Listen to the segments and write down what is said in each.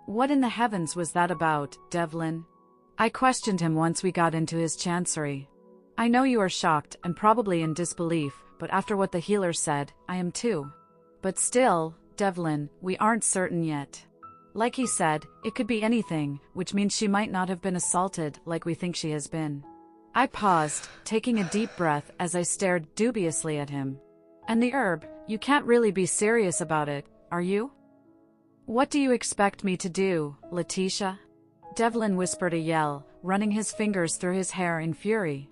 What in the heavens was that about, Devlin? I questioned him once we got into his chancery. I know you are shocked and probably in disbelief, but after what the healer said, I am too. But still, Devlin, we aren't certain yet. Like he said, it could be anything, which means she might not have been assaulted like we think she has been. I paused, taking a deep breath as I stared dubiously at him. And the herb, you can't really be serious about it, are you? What do you expect me to do, Letitia? Devlin whispered a yell, running his fingers through his hair in fury.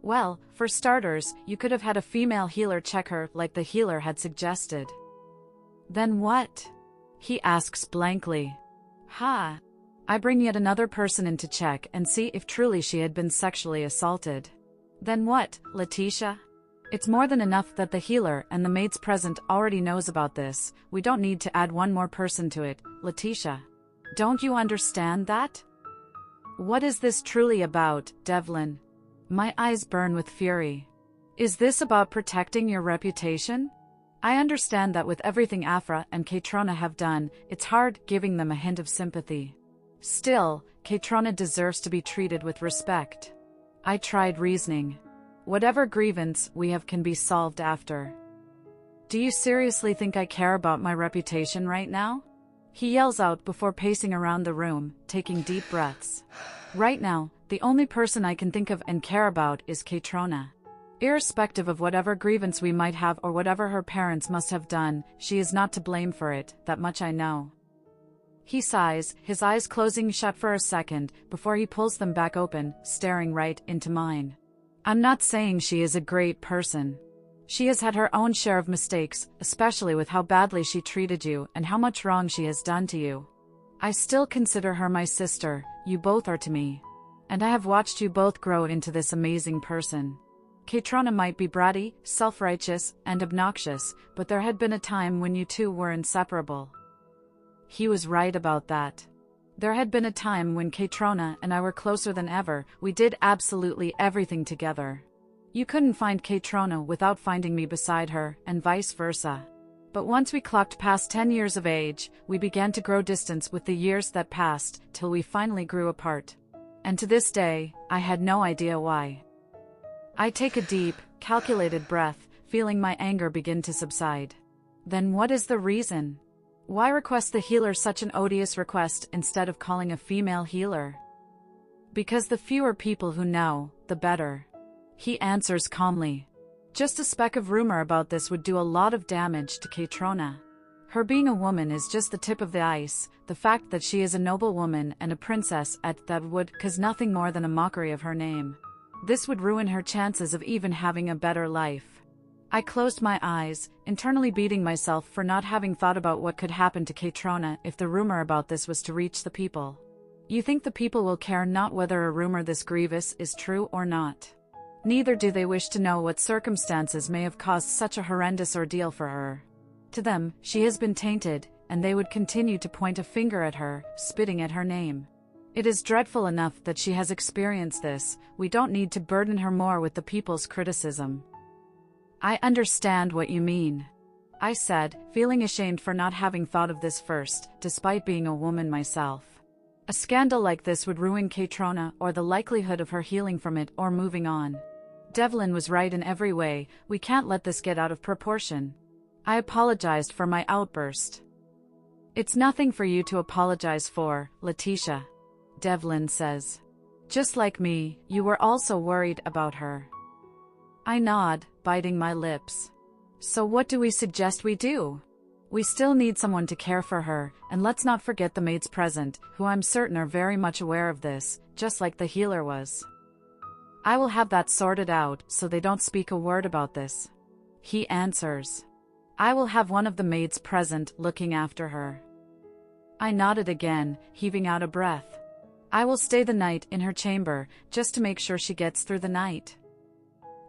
Well, for starters, you could have had a female healer check her like the healer had suggested. Then what? He asks blankly. Ha! I bring yet another person in to check and see if truly she had been sexually assaulted. Then what, Letitia? It's more than enough that the healer and the maids present already knows about this. We don't need to add one more person to it, Letitia. Don't you understand that? What is this truly about, Devlin? My eyes burn with fury. Is this about protecting your reputation? I understand that with everything Afra and Kaytrona have done, it's hard giving them a hint of sympathy. Still, Kaytrona deserves to be treated with respect. I tried reasoning. Whatever grievance we have can be solved after. Do you seriously think I care about my reputation right now? He yells out before pacing around the room, taking deep breaths. Right now, the only person I can think of and care about is Kaytrona. Irrespective of whatever grievance we might have or whatever her parents must have done, she is not to blame for it, that much I know. He sighs, his eyes closing shut for a second, before he pulls them back open, staring right into mine. I'm not saying she is a great person. She has had her own share of mistakes, especially with how badly she treated you and how much wrong she has done to you. I still consider her my sister, you both are to me. And I have watched you both grow into this amazing person. Kaytrona might be bratty, self-righteous, and obnoxious, but there had been a time when you two were inseparable. He was right about that. There had been a time when Kaytrona and I were closer than ever. We did absolutely everything together. You couldn't find Kaytrona without finding me beside her, and vice versa. But once we clocked past 10 years of age, we began to grow distance with the years that passed, till we finally grew apart. And to this day, I had no idea why. I take a deep, calculated breath, feeling my anger begin to subside. Then what is the reason? Why request the healer such an odious request instead of calling a female healer? Because the fewer people who know, the better. He answers calmly. Just a speck of rumor about this would do a lot of damage to Kaytrona. Her being a woman is just the tip of the ice. The fact that she is a noble woman and a princess at that would cause nothing more than a mockery of her name. This would ruin her chances of even having a better life. I closed my eyes, internally beating myself for not having thought about what could happen to Kaytrona if the rumor about this was to reach the people. You think the people will care not whether a rumor this grievous is true or not. Neither do they wish to know what circumstances may have caused such a horrendous ordeal for her. To them, she has been tainted, and they would continue to point a finger at her, spitting at her name. It is dreadful enough that she has experienced this. We don't need to burden her more with the people's criticism. I understand what you mean, I said, feeling ashamed for not having thought of this first, despite being a woman myself. A scandal like this would ruin Kaytrona or the likelihood of her healing from it or moving on. Devlin was right in every way. We can't let this get out of proportion. I apologized for my outburst. It's nothing for you to apologize for, Letitia, Devlin says. Just like me, you were also worried about her. I nod, biting my lips. So what do we suggest we do? We still need someone to care for her, and let's not forget the maids present, who I'm certain are very much aware of this, just like the healer was. I will have that sorted out so they don't speak a word about this. He answers. I will have one of the maids present looking after her. I nodded again, heaving out a breath. I will stay the night in her chamber, just to make sure she gets through the night.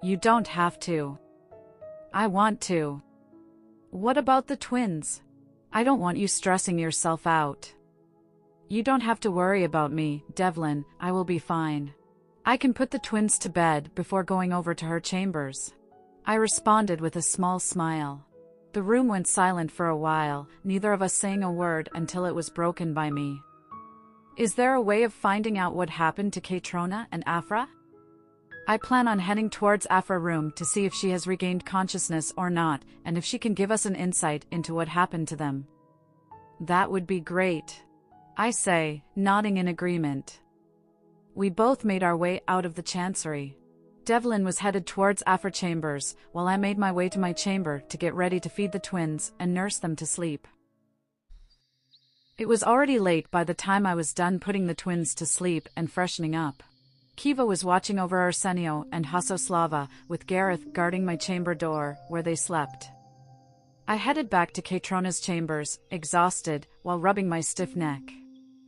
You don't have to. I want to. What about the twins? I don't want you stressing yourself out. You don't have to worry about me, Devlin, I will be fine. I can put the twins to bed before going over to her chambers. I responded with a small smile. The room went silent for a while, neither of us saying a word until it was broken by me. Is there a way of finding out what happened to Katrona and Afra? I plan on heading towards Afra's room to see if she has regained consciousness or not, and if she can give us an insight into what happened to them. That would be great, I say, nodding in agreement. We both made our way out of the chancery. Devlin was headed towards Afra's chambers, while I made my way to my chamber to get ready to feed the twins and nurse them to sleep. It was already late by the time I was done putting the twins to sleep and freshening up. Kiva was watching over Arsenio and Hasoslava, with Gareth guarding my chamber door, where they slept. I headed back to Katrona's chambers, exhausted, while rubbing my stiff neck.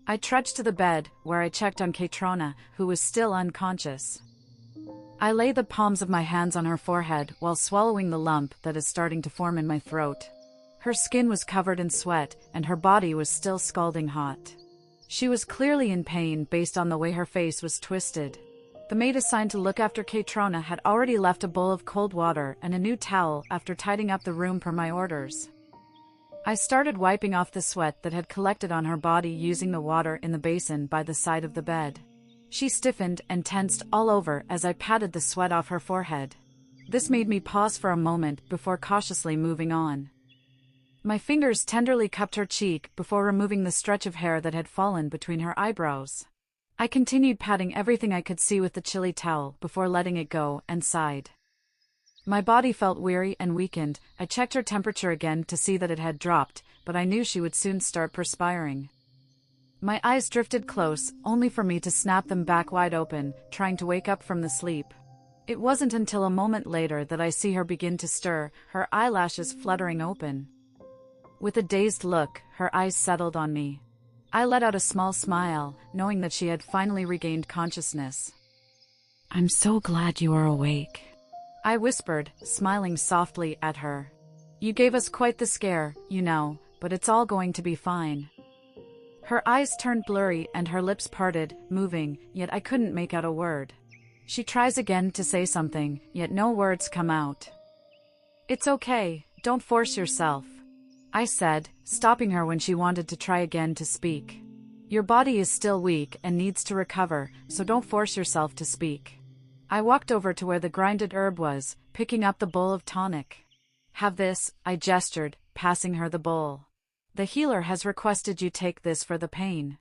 I trudged to the bed, where I checked on Katrona, who was still unconscious. I lay the palms of my hands on her forehead while swallowing the lump that is starting to form in my throat. Her skin was covered in sweat, and her body was still scalding hot. She was clearly in pain based on the way her face was twisted. The maid assigned to look after Katrona had already left a bowl of cold water and a new towel after tidying up the room per my orders. I started wiping off the sweat that had collected on her body using the water in the basin by the side of the bed. She stiffened and tensed all over as I patted the sweat off her forehead. This made me pause for a moment before cautiously moving on. My fingers tenderly cupped her cheek before removing the stretch of hair that had fallen between her eyebrows. I continued patting everything I could see with the chilly towel before letting it go and sighed. My body felt weary and weakened. I checked her temperature again to see that it had dropped, but I knew she would soon start perspiring. My eyes drifted close, only for me to snap them back wide open, trying to wake up from the sleep. It wasn't until a moment later that I see her begin to stir, her eyelashes fluttering open. With a dazed look, her eyes settled on me. I let out a small smile, knowing that she had finally regained consciousness. "I'm so glad you are awake," I whispered, smiling softly at her. "You gave us quite the scare, you know, but it's all going to be fine." Her eyes turned blurry and her lips parted, moving, yet I couldn't make out a word. She tries again to say something, yet no words come out. "It's okay, don't force yourself," I said, stopping her when she wanted to try again to speak. "Your body is still weak and needs to recover, so don't force yourself to speak." I walked over to where the grinded herb was, picking up the bowl of tonic. "Have this," I gestured, passing her the bowl. "The healer has requested you take this for the pain."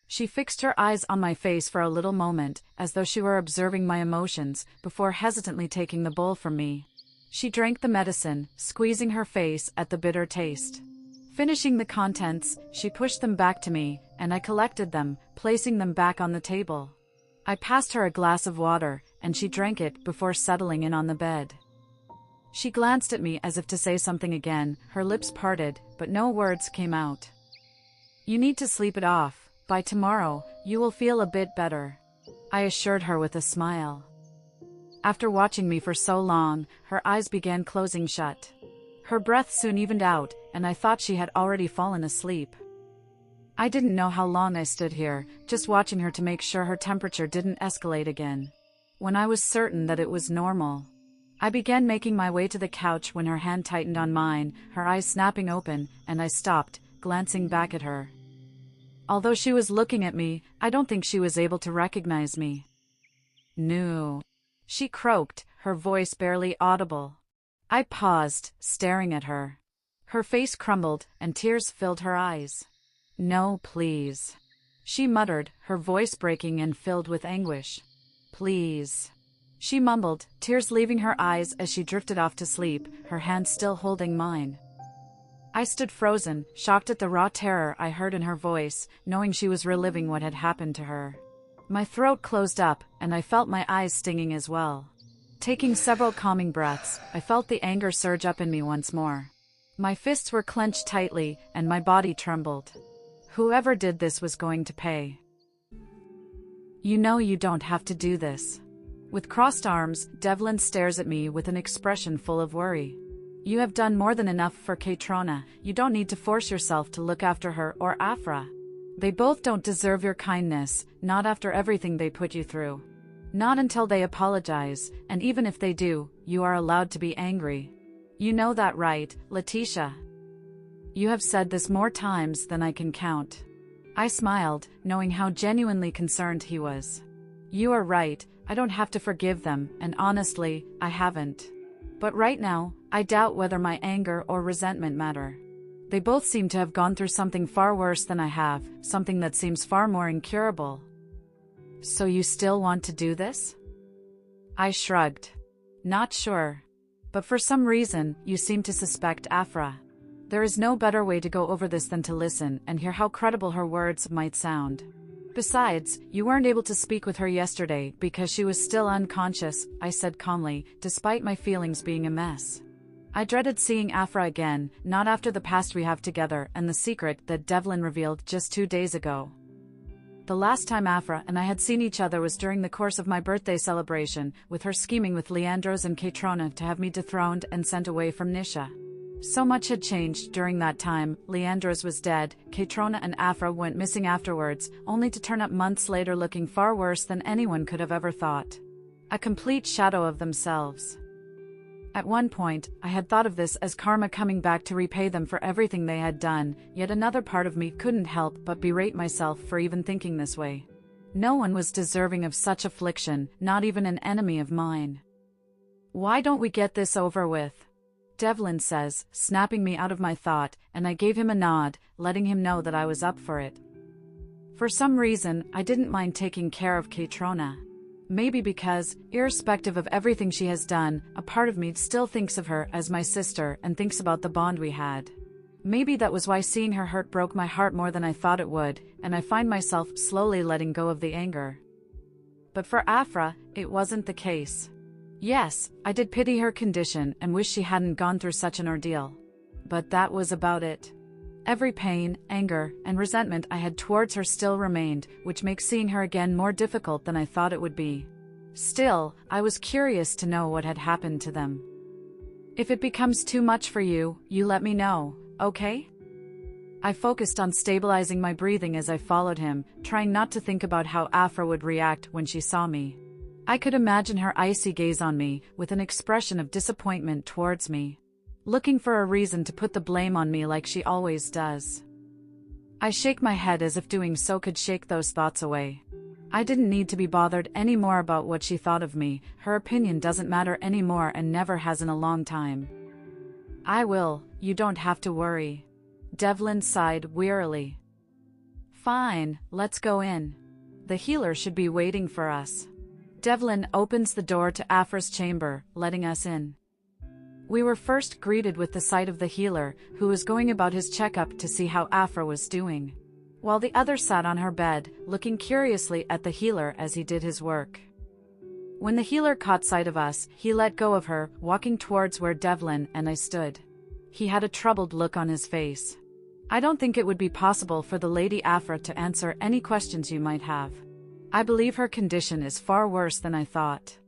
She fixed her eyes on my face for a little moment, as though she were observing my emotions, before hesitantly taking the bowl from me. She drank the medicine, squeezing her face at the bitter taste. Finishing the contents, she pushed them back to me, and I collected them, placing them back on the table. I passed her a glass of water, and she drank it before settling in on the bed. She glanced at me as if to say something again, her lips parted, but no words came out. "You need to sleep it off. By tomorrow, you will feel a bit better," I assured her with a smile. After watching me for so long, her eyes began closing shut. Her breath soon evened out, and I thought she had already fallen asleep. I didn't know how long I stood here, just watching her to make sure her temperature didn't escalate again. When I was certain that it was normal, I began making my way to the couch when her hand tightened on mine, her eyes snapping open, and I stopped, glancing back at her. Although she was looking at me, I don't think she was able to recognize me. "No," she croaked, her voice barely audible. I paused, staring at her. Her face crumbled, and tears filled her eyes. "No, please," she muttered, her voice breaking and filled with anguish. "Please," she mumbled, tears leaving her eyes as she drifted off to sleep, her hand still holding mine. I stood frozen, shocked at the raw terror I heard in her voice, knowing she was reliving what had happened to her. My throat closed up, and I felt my eyes stinging as well. Taking several calming breaths, I felt the anger surge up in me once more. My fists were clenched tightly, and my body trembled. Whoever did this was going to pay. "You know you don't have to do this." With crossed arms, Devlin stares at me with an expression full of worry. "You have done more than enough for Katrona. You don't need to force yourself to look after her or Afra. They both don't deserve your kindness, not after everything they put you through. Not until they apologize, and even if they do, you are allowed to be angry. You know that, right, Letitia? You have said this more times than I can count. I smiled, knowing how genuinely concerned he was. You are right, I don't have to forgive them, and honestly, I haven't. But right now, I doubt whether my anger or resentment matter. They both seem to have gone through something far worse than I have, something that seems far more incurable. So you still want to do this? I shrugged. Not sure. But for some reason, you seem to suspect Afra. There is no better way to go over this than to listen and hear how credible her words might sound. Besides, you weren't able to speak with her yesterday because she was still unconscious, I said calmly, despite my feelings being a mess. I dreaded seeing Afra again, not after the past we have together and the secret that Devlin revealed just 2 days ago. The last time Afra and I had seen each other was during the course of my birthday celebration, with her scheming with Leandros and Kaitrona to have me dethroned and sent away from Nisha. So much had changed during that time. Leandros was dead, Kaitrona and Afra went missing afterwards, only to turn up months later looking far worse than anyone could have ever thought. A complete shadow of themselves. At one point, I had thought of this as karma coming back to repay them for everything they had done, yet another part of me couldn't help but berate myself for even thinking this way. No one was deserving of such affliction, not even an enemy of mine. Why don't we get this over with? Devlin says, snapping me out of my thought, and I gave him a nod, letting him know that I was up for it. For some reason, I didn't mind taking care of Kaitrona. Maybe because, irrespective of everything she has done, a part of me still thinks of her as my sister and thinks about the bond we had. Maybe that was why seeing her hurt broke my heart more than I thought it would, and I find myself slowly letting go of the anger. But for Afra, it wasn't the case. Yes, I did pity her condition and wish she hadn't gone through such an ordeal. But that was about it. Every pain, anger, and resentment I had towards her still remained, which makes seeing her again more difficult than I thought it would be. Still, I was curious to know what had happened to them. If it becomes too much for you, you let me know, okay? I focused on stabilizing my breathing as I followed him, trying not to think about how Afra would react when she saw me. I could imagine her icy gaze on me, with an expression of disappointment towards me. Looking for a reason to put the blame on me like she always does. I shake my head as if doing so could shake those thoughts away. I didn't need to be bothered anymore about what she thought of me. Her opinion doesn't matter anymore and never has in a long time. I will, you don't have to worry. Devlin sighed wearily. Fine, let's go in. The healer should be waiting for us. Devlin opens the door to Afra's chamber, letting us in. We were first greeted with the sight of the healer, who was going about his checkup to see how Afra was doing, while the other sat on her bed, looking curiously at the healer as he did his work. When the healer caught sight of us, he let go of her, walking towards where Devlin and I stood. He had a troubled look on his face. I don't think it would be possible for the Lady Afra to answer any questions you might have. I believe her condition is far worse than I thought.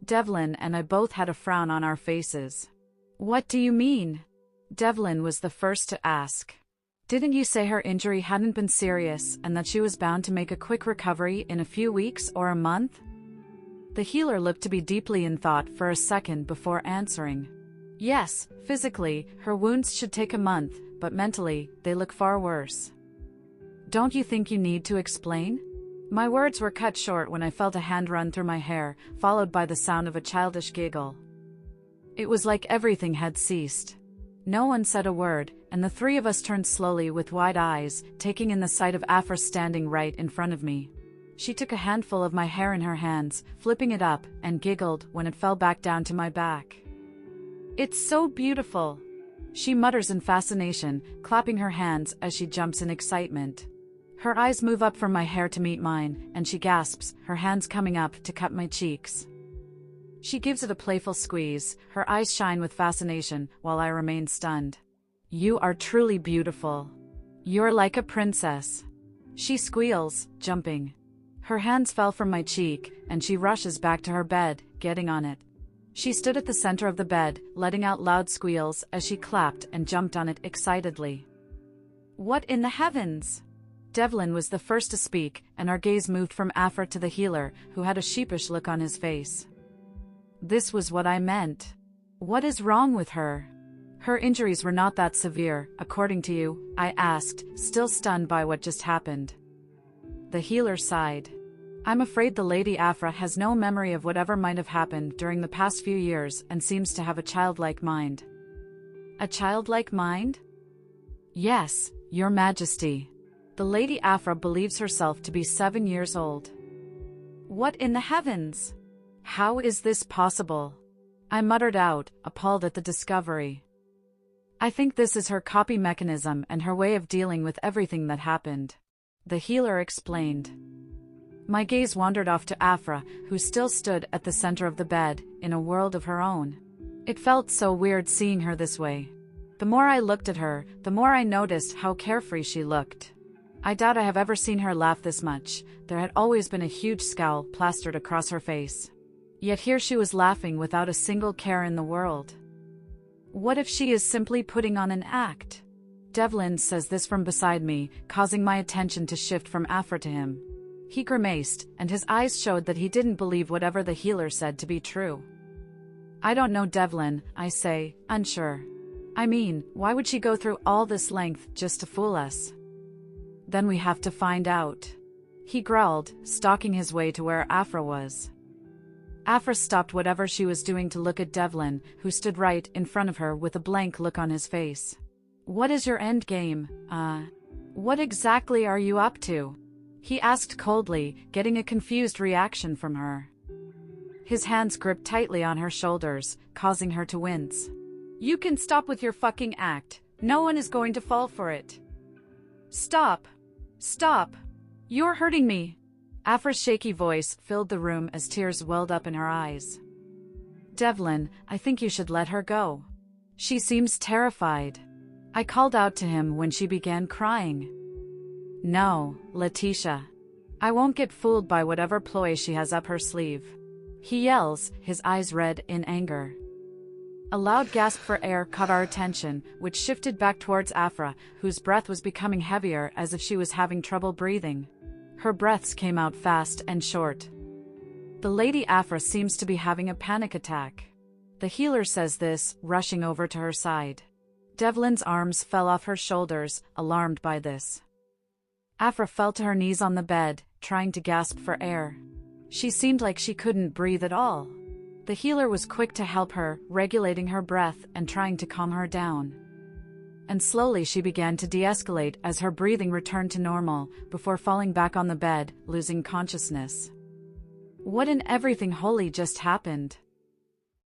Devlin and I both had a frown on our faces. What do you mean? Devlin was the first to ask. Didn't you say her injury hadn't been serious and that she was bound to make a quick recovery in a few weeks or a month? The healer looked to be deeply in thought for a second before answering. Yes, physically, her wounds should take a month, but mentally, they look far worse. Don't you think you need to explain? My words were cut short when I felt a hand run through my hair, followed by the sound of a childish giggle. It was like everything had ceased. No one said a word, and the three of us turned slowly with wide eyes, taking in the sight of Afra standing right in front of me. She took a handful of my hair in her hands, flipping it up, and giggled when it fell back down to my back. It's so beautiful, she mutters in fascination, clapping her hands as she jumps in excitement. Her eyes move up from my hair to meet mine, and she gasps, her hands coming up to cut my cheeks. She gives it a playful squeeze, her eyes shine with fascination, while I remain stunned. You are truly beautiful. You're like a princess. She squeals, jumping. Her hands fell from my cheek, and she rushes back to her bed, getting on it. She stood at the center of the bed, letting out loud squeals as she clapped and jumped on it excitedly. What in the heavens? Devlin was the first to speak, and our gaze moved from Afra to the healer, who had a sheepish look on his face. This was what I meant. What is wrong with her? Her injuries were not that severe, according to you, I asked, still stunned by what just happened. The healer sighed. I'm afraid the Lady Afra has no memory of whatever might have happened during the past few years and seems to have a childlike mind. A childlike mind? Yes, Your Majesty. The Lady Afra believes herself to be 7 years old. What in the heavens? How is this possible? I muttered out, appalled at the discovery. I think this is her copy mechanism and her way of dealing with everything that happened. The healer explained. My gaze wandered off to Afra, who still stood at the center of the bed, in a world of her own. It felt so weird seeing her this way. The more I looked at her, the more I noticed how carefree she looked. I doubt I have ever seen her laugh this much. There had always been a huge scowl plastered across her face. Yet here she was laughing without a single care in the world. What if she is simply putting on an act? Devlin says this from beside me, causing my attention to shift from Afra to him. He grimaced, and his eyes showed that he didn't believe whatever the healer said to be true. I don't know, Devlin, I say, unsure. I mean, why would she go through all this length just to fool us? Then we have to find out. He growled, stalking his way to where Afra was. Afra stopped whatever she was doing to look at Devlin, who stood right in front of her with a blank look on his face. What is your end game? What exactly are you up to? He asked coldly, getting a confused reaction from her. His hands gripped tightly on her shoulders, causing her to wince. You can stop with your fucking act. No one is going to fall for it. Stop. Stop. You're hurting me. Afra's shaky voice filled the room as tears welled up in her eyes. Devlin, I think you should let her go. She seems terrified. I called out to him when she began crying. No, Letitia. I won't get fooled by whatever ploy she has up her sleeve. He yells, his eyes red in anger. A loud gasp for air caught our attention, which shifted back towards Afra, whose breath was becoming heavier as if she was having trouble breathing. Her breaths came out fast and short. The Lady Afra seems to be having a panic attack. The healer says this, rushing over to her side. Devlin's arms fell off her shoulders, alarmed by this. Afra fell to her knees on the bed, trying to gasp for air. She seemed like she couldn't breathe at all. The healer was quick to help her, regulating her breath and trying to calm her down. And slowly she began to de-escalate as her breathing returned to normal, before falling back on the bed, losing consciousness. What in everything holy just happened?